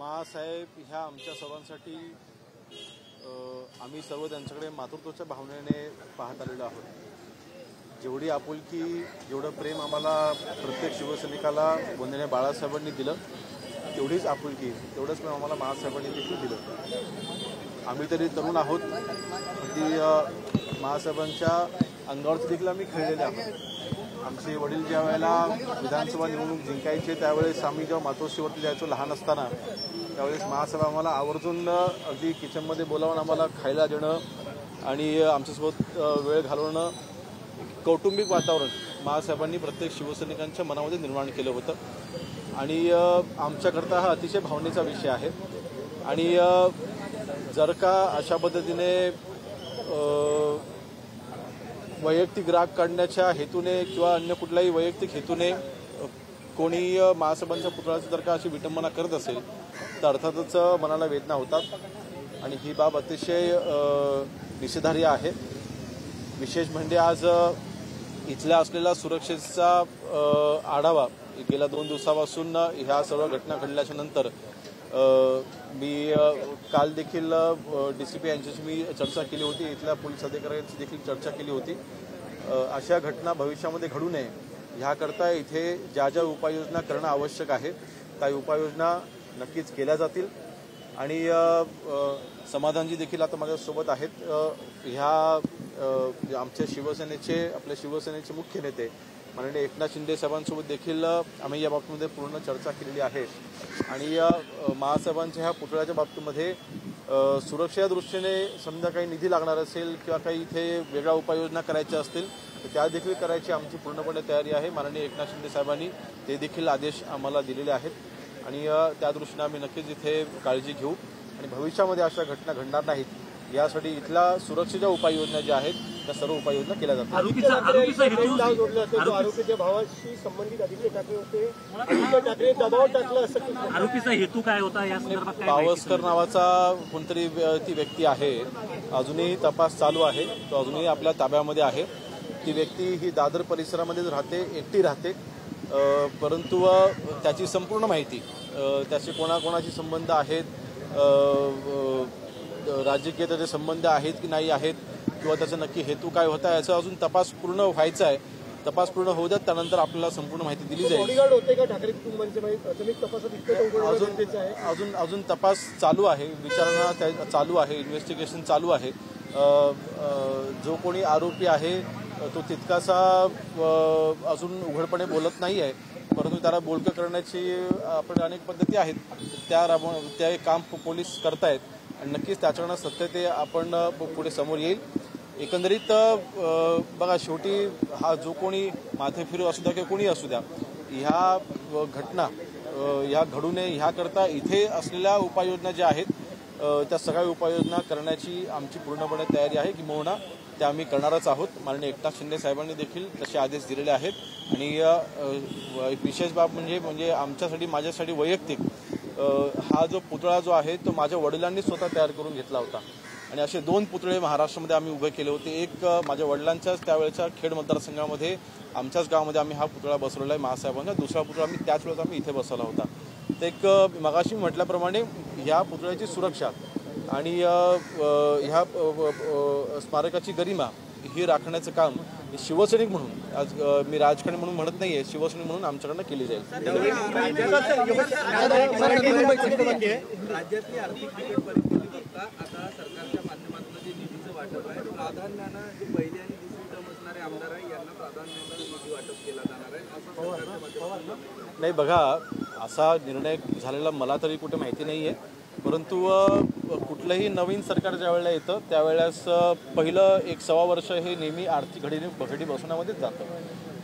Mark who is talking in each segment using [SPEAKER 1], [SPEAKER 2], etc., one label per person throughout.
[SPEAKER 1] मासाहेब ह्या आमच्या सर्वांसाठी आम्ही सर्व त्यांच्याकडे मातृत्वाच्या भावनेने पाहत आलेलो आहोत। जेवढी आपुलकी जेवढं प्रेम आम्हाला प्रत्येक शिवसैनिकाला वंदनीय बाळासाहेबांनी दिलं तेवढीच आपुलकी तेवढंच प्रेम आम्हाला महासाहेबांनी देखील दिलं। आम्ही तरी तरुण आहोत, ती महासाहेबांच्या अंगावरती देखील आम्ही खेळलेले आहोत। आमचे वडील ज्या वेळेला विधानसभा निवडणूक जिंकायचे त्यावेळेस आम्ही जेव्हा मातोश्रीवरती जायचो लहान असताना त्यावेळेस महासाहेब आम्हाला आवर्जून अगदी किचनमध्ये बोलावून आम्हाला खायला देणं आणि आमच्यासोबत वेळ घालवणं, कौटुंबिक वातावरण महासाहेबांनी प्रत्येक शिवसैनिकांच्या मनामध्ये निर्माण केलं होतं आणि आमच्याकरता हा अतिशय भावनेचा विषय आहे। आणि जर का अशा पद्धतीने वैयक्तिक राग काढण्याच्या हेतूने किंवा अन्य कुठल्याही वैयक्तिक हेतूने कोणी महासाहेबांच्या पुतळ्याची जर का अशी विटंबना करत असेल तर अर्थातच मनाला वेदना होतात आणि ही बाब अतिशय निषेधार्ह आहे। विशेष म्हणजे आज इथल्या असलेला सुरक्षेचा आढावा गेल्या 2 दिवसापासून ह्या सर्व घटना घडल्याच्या नंतर मी काल देखील डीसीपी यांच्याशी मी चर्चा केली होती, इथल्या पोलीस अधिकाऱ्यांची देखील चर्चा केली होती। अशा घटना भविष्यामध्ये घडू नये ह्याकरता इथे ज्या ज्या उपाययोजना करणं आवश्यक आहे त्या उपाययोजना नक्कीच केल्या जातील। आणि समाधानजी देखील आता माझ्यासोबत आहेत। ह्या आमच्या आपल्या शिवसेनेचे मुख्य नेते माननीय एकनाथ शिंदे साहेबांसोबत देखील आम्ही या बाबतीमध्ये पूर्ण चर्चा केलेली आहे। आणि महासाहेबांच्या ह्या पुतळ्याच्या बाबतीमध्ये सुरक्षेच्या दृष्टीने समजा काही निधी लागणार असेल किंवा काही इथे वेगळ्या उपाययोजना करायच्या असतील तर त्या देखील करायची आमची पूर्णपणे तयारी आहे। माननीय एकनाथ शिंदे साहेबांनी ते देखील आदेश आम्हाला दिलेले आहेत आणि त्या दृष्टीने आम्ही नक्कीच इथे काळजी घेऊ आणि भविष्यामध्ये अशा घटना घडणार नाहीत यासाठी इथल्या सुरक्षेच्या उपाययोजना ज्या आहेत त्या सर्व उपाययोजना केल्या जातात।
[SPEAKER 2] आरोपीच्या भावाशी संबंधित अधिकारी ठाकरे होते, ठाकरे दबाव टाकला असं आरोपीचा हेतू काय होता या संदर्भात?
[SPEAKER 1] पावसकर नावाचा कोणतरी ती व्यक्ती आहे, अजूनही तपास चालू आहे, तो अजूनही आपल्या ताब्यामध्ये आहे। ती व्यक्ती ही दादर परिसरामध्येच राहते, एकटी राहते, परंतु त्याची संपूर्ण माहिती त्याचे कोणाकोणाशी संबंध आहेत, राजकीय त्याचे संबंध आहेत की नाही आहेत किंवा त्याचा नक्की हेतू काय होता याचा अजून तपास पूर्ण व्हायचा आहे। तपास पूर्ण होऊ द्यात, त्यानंतर आपल्याला संपूर्ण माहिती दिली जाईल। अजून तपास चालू आहे, विचारणा चालू आहे, इन्व्हेस्टिगेशन चालू आहे। जो कोणी आरोपी आहे तो तितकासा अजून उघडपणे बोलत नाही आहे, परंतु त्याला बोलकं करण्याची आपण अनेक पद्धती आहेत, त्या काम पोलीस करतायत आणि नक्कीच त्याच्याकडनं सत्य ते आपण पुढे समोर येईल। एकंदरीत बघा, शेवटी हा जो कोणी माथे फिरू असू द्या किंवा कोणी असू द्या, ह्या घटना ह्या घडू नये ह्याकरता इथे असलेल्या उपाययोजना ज्या आहेत त्या सगळ्या उपाययोजना करण्याची आमची पूर्णपणे तयारी आहे, किंबहुना त्या आम्ही करणारच आहोत। माननीय एकनाथ शिंदे साहेबांनी देखील तसे आदेश दिलेले आहेत। आणि एक विशेष बाब म्हणजे आमच्यासाठी माझ्यासाठी वैयक्तिक हा जो पुतळा जो आहे तो माझ्या वडिलांनी स्वतः तयार करून घेतला होता आणि असे 2 पुतळे महाराष्ट्रामध्ये आम्ही उभे केले होते। एक माझ्या वडिलांच्याच त्यावेळेच्या खेड मतदारसंघामध्ये आमच्याच गावामध्ये आम्ही हा पुतळा बसवला आहे महासाहेबांचा, दुसरा पुतळा आम्ही त्याच वेळेस आम्ही इथे बसवला होता। तर एक मगाशी म्हटल्याप्रमाणे ह्या पुतळ्याची सुरक्षा आणि ह्या स्मारकाची गरिमा ही राखण्याचं काम शिवसैनिक म्हणून, आज मी राजकारणी म्हणून म्हणत नाहीये, शिवसैनिक म्हणून आमच्याकडनं केली जाईल।
[SPEAKER 3] राज्यातली आर्थिक बिकट परिस्थिती बघता आता सरकारच्या माध्यमातून जे निधीचं वाटप आहे प्राधान्यानं जे पहिली आणि दुसरी टर्म असणारे आमदार आहे यांना प्राधान्यानं निधी वाटप केला जाणार आहे असं
[SPEAKER 1] नाही। बघा, असा निर्णय झालेला मला तरी कुठे माहिती नाहीये, परंतु कुठलंही नवीन सरकार ज्या वेळेला येतं त्यावेळेस पहिलं 1-1.25 वर्ष हे नेहमी आर्थिक घडी बसवण्यामध्येच जातं।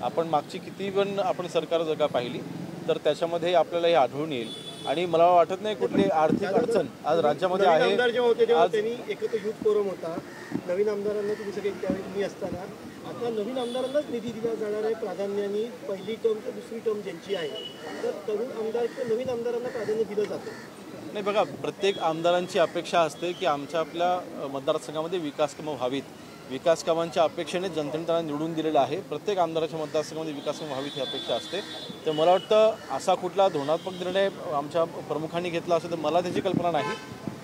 [SPEAKER 1] आपण मागची किती पण आपण सरकार जर का पाहिली तर त्याच्यामध्ये आपल्याला हे आढळून येईल आणि मला वाटत नाही कुठली आर्थिक अडचण आज राज्यामध्ये आहे।
[SPEAKER 2] आज त्यांनी एकत्र युथ फोरम होता, नवीन आमदारांना तुम्ही सगळे त्यावेळी तुम्ही असताना आता नवीन आमदारांनाच निधी दिला जाणार आहे प्राधान्याने, पहिली टर्म तर दुसरी टर्म ज्यांची आहे, तर तरुण आमदार किंवा नवीन आमदारांना प्राधान्य दिलं जातं।
[SPEAKER 1] नाही बघा, प्रत्येक आमदारांची अपेक्षा असते की आपल्या मतदारसंघामध्ये विकास कामं व्हावीत विकास कामांच्या अपेक्षेने जनतेने त्यांना निवडून दिलेलं आहे. प्रत्येक आमदाराच्या मतदारसंघामध्ये विकास कामं व्हावीत ही अपेक्षा असते. तर मला वाटतं असा कुठला धोरणात्मक निर्णय आमच्या प्रमुखांनी घेतला असेल तर मला त्याची कल्पना नाही,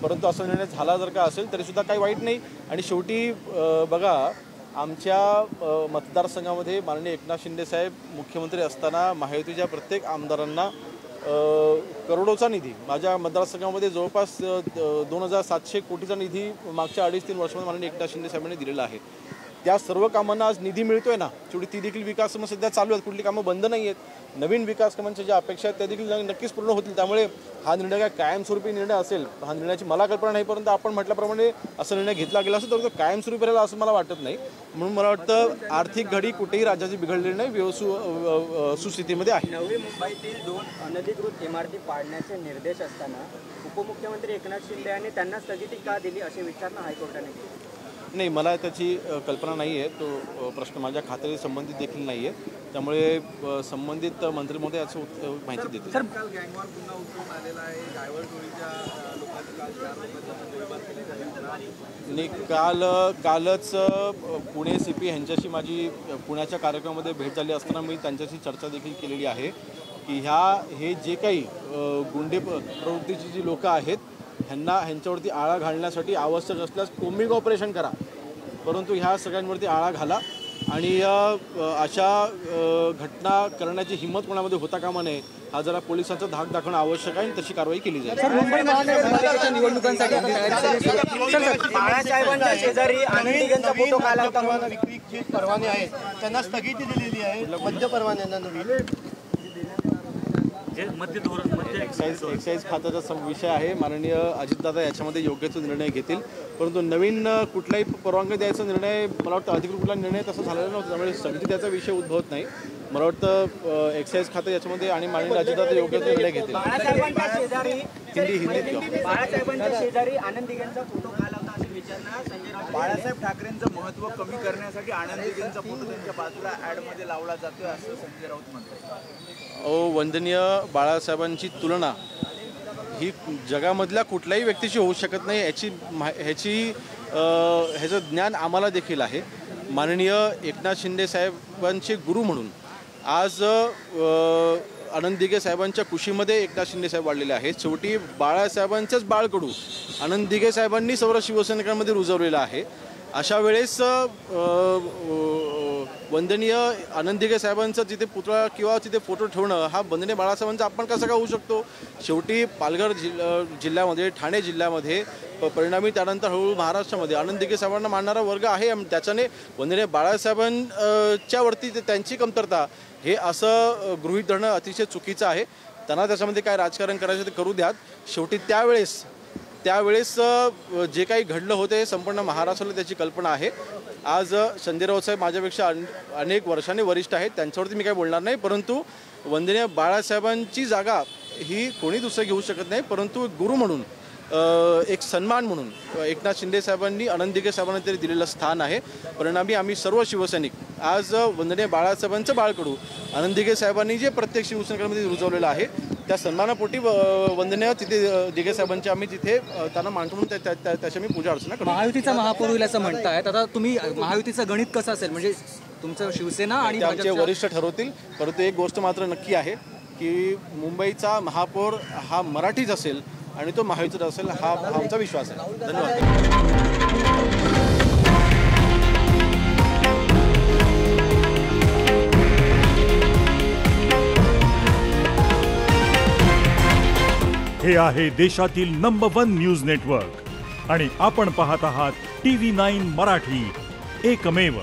[SPEAKER 1] परंतु असा निर्णय झाला जर का असेल तरीसुद्धा काही वाईट नाही. आणि शेवटी बघा, आमच्या मतदारसंघामध्ये माननीय एकनाथ शिंदेसाहेब मुख्यमंत्री असताना महायुतीच्या प्रत्येक आमदारांना करोडोचा निधी, माझ्या मतदारसंघामध्ये जवळपास 2700 कोटीचा निधी मागच्या 2.5-3 वर्षामध्ये माननीय एकनाथ शिंदे साहेबांनी दिलेला आहे. त्या सर्व कामांना आज निधी मिळतोय ना, शेवटी ती देखील विकास कामं सध्या चालू आहेत, कुठली कामं बंद नाही आहेत. नवीन विकास कामांच्या ज्या अपेक्षा आहेत त्या देखील नक्कीच पूर्ण होतील. त्यामुळे हा निर्णय काय कायमस्वरूपी निर्णय असेल हा निर्णयाची मला कल्पना नाही, परंतु आपण म्हटल्याप्रमाणे असा निर्णय घेतला गेला असेल तर तो कायमस्वरूपी राहिला असं मला वाटत नाही. म्हणून मला वाटतं आर्थिक घडी कुठेही राज्याची बिघडलेली नाही, सुस्थितीमध्ये आहे.
[SPEAKER 4] नवी मुंबईतील 2 अनधिकृत इमारती पाडण्याचे निर्देश असताना उपमुख्यमंत्री एकनाथ शिंदे यांनी त्यांना स्थगिती का दिली अशी विचारणा हायकोर्टाने केली.
[SPEAKER 1] नाही, मला त्याची कल्पना नाही आहे. तो प्रश्न माझ्या खात्याशी संबंधित देखील नाही आहे, त्यामुळे संबंधित मंत्री महोदय याची माहिती देतील.
[SPEAKER 3] सर, काल गँगवॉर पुन्हा उचलून आलेला आहे. डायव्हर टोळीच्या लोकांची काल 4 लोकांची गोळीबार केली.
[SPEAKER 1] कालच पुणे CP यांच्याशी माझी पुण्याच्या कार्यक्रमामध्ये भेट झाली असताना मी त्यांच्याशी चर्चा देखील केलेली आहे की हे जे काही गुंडे प्रवृत्तीची जी लोकं आहेत ह्यांच्यावरती आळा घालण्यासाठी आवश्यक असल्यास कोम्बिंग ऑपरेशन करा, परंतु ह्या सगळ्यांवरती आळा घाला आणि अशा घटना करण्याची हिंमत कोणामध्ये होता कामा नये. हा जरा पोलिसांचा धाक दाखवणं आवश्यक आहे आणि तशी कारवाई केली जाईल.
[SPEAKER 4] मुंबई महानगरपालिकेच्या निवडणुकांसाठी बाळासाहेबांच्या शेजारी आनंद दिघेंचा फोटो काढला होता.
[SPEAKER 2] विक्रीचे परवाने आहेत त्यांना स्थगिती दिलेली आहे, मद्य परवान्यांना नवीन
[SPEAKER 1] एक्साईज खात्याचा विषय आहे. माननीय अजितदादा याच्यामध्ये योग्य तो निर्णय घेतील, परंतु नवीन कुठलाही परवानगी द्यायचा निर्णय मला वाटतं अधिकृत कुठला निर्णय तसा झालेला नव्हता, त्यामुळे स्थगिती द्यायचा विषय उद्भवत नाही. मला वाटतं एक्साईज खातं याच्यामध्ये आणि माननीय अजितदादा योग्य तो निर्णय घेतील.
[SPEAKER 4] बाळासाहेबांच्या शेजारी आनंद दिघेंचा फोटो काढला होता अशी विचारणा संजय राऊत.
[SPEAKER 3] बाळासाहेब ठाकरेंचं महत्त्व कमी करण्यासाठी आनंद दिघेंचा फोटो त्यांच्या बाजूला ॲडमध्ये लावला जातोय असं संजय राऊत म्हणतात.
[SPEAKER 1] वंदनीय बाळासाहेबांची तुलना ही जगामधल्या कुठल्याही व्यक्तीशी होऊ शकत नाही, ह्याचं ज्ञान आम्हाला देखील आहे. माननीय एकनाथ शिंदे साहेबांचे गुरु म्हणून आज आनंद दिघे साहेबांच्या कुशीमध्ये एकनाथ शिंदे साहेब वाढलेले आहेत. शेवटी बाळासाहेबांचंच बाळकडू आनंद दिघे साहेबांनी सर्व शिवसैनिकांमध्ये रुजवलेलं आहे. अशा वेळेस वंदनीय आनंद दिघे साहेबांचं तिथे पुतळा किंवा तिथे फोटो ठेवणं हा वंदनीय बाळासाहेबांचा आपण कसा काय होऊ शकतो. शेवटी पालघर जिल्ह्यामध्ये, ठाणे जिल्ह्यामध्ये, परिणामी त्यानंतर हळूहळू महाराष्ट्रामध्ये आनंद दिघे साहेबांना मानणारा वर्ग आहे. त्याच्याने वंदनीय बाळासाहेबांच्या वरती त्यांची कमतरता हे असं गृहीत धरणं अतिशय चुकीचं आहे. त्यांना त्याच्यामध्ये काय राजकारण करायचं ते करू द्यात. शेवटी त्यावेळेस जे काही घडलं होते संपूर्ण महाराष्ट्राला त्याची कल्पना आहे. आज संजय राऊत साहेब माझ्यापेक्षा अनेक वर्षांनी वरिष्ठ आहेत, त्यांच्यावरती मी काही बोलणार नाही, परंतु वंदनीय बाळासाहेबांची जागा ही कोणी दुसरं घेऊ शकत नाही. परंतु गुरु म्हणून, एक सन्मान म्हणून एकनाथ शिंदे साहेबांनी आनंद दिघे साहेबांना तरी दिलेलं स्थान आहे. परिणामी आम्ही सर्व शिवसैनिक आज वंदनीय बाळासाहेबांचं बाळकडू आनंद दिघे साहेबांनी जे प्रत्येक शिवसैनिकांमध्ये रुजवलेलं आहे त्या सन्मानापोटी वंदनीय तिथे दिघे साहेबांची आम्ही तिथे त्यांना मानतो म्हणून त्याची मी पूजा अर्चना करतो.
[SPEAKER 4] महायुतीचा महापौर होईल असं म्हणतायत, आता तुम्ही महायुतीचं गणित कसं असेल, म्हणजे तुमचं शिवसेना आणि
[SPEAKER 1] आमचे वरिष्ठ ठरवतील. परंतु एक गोष्ट मात्र नक्की आहे की मुंबईचा महापौर हा मराठीच असेल आणि तो महायुतीचा असेल हा आमचा विश्वास आहे. धन्यवाद.
[SPEAKER 5] हे आहे देशातील नंबर 1 न्यूज नेटवर्क आणि आपण पाहत आहात TV9 मराठी, एकमेव.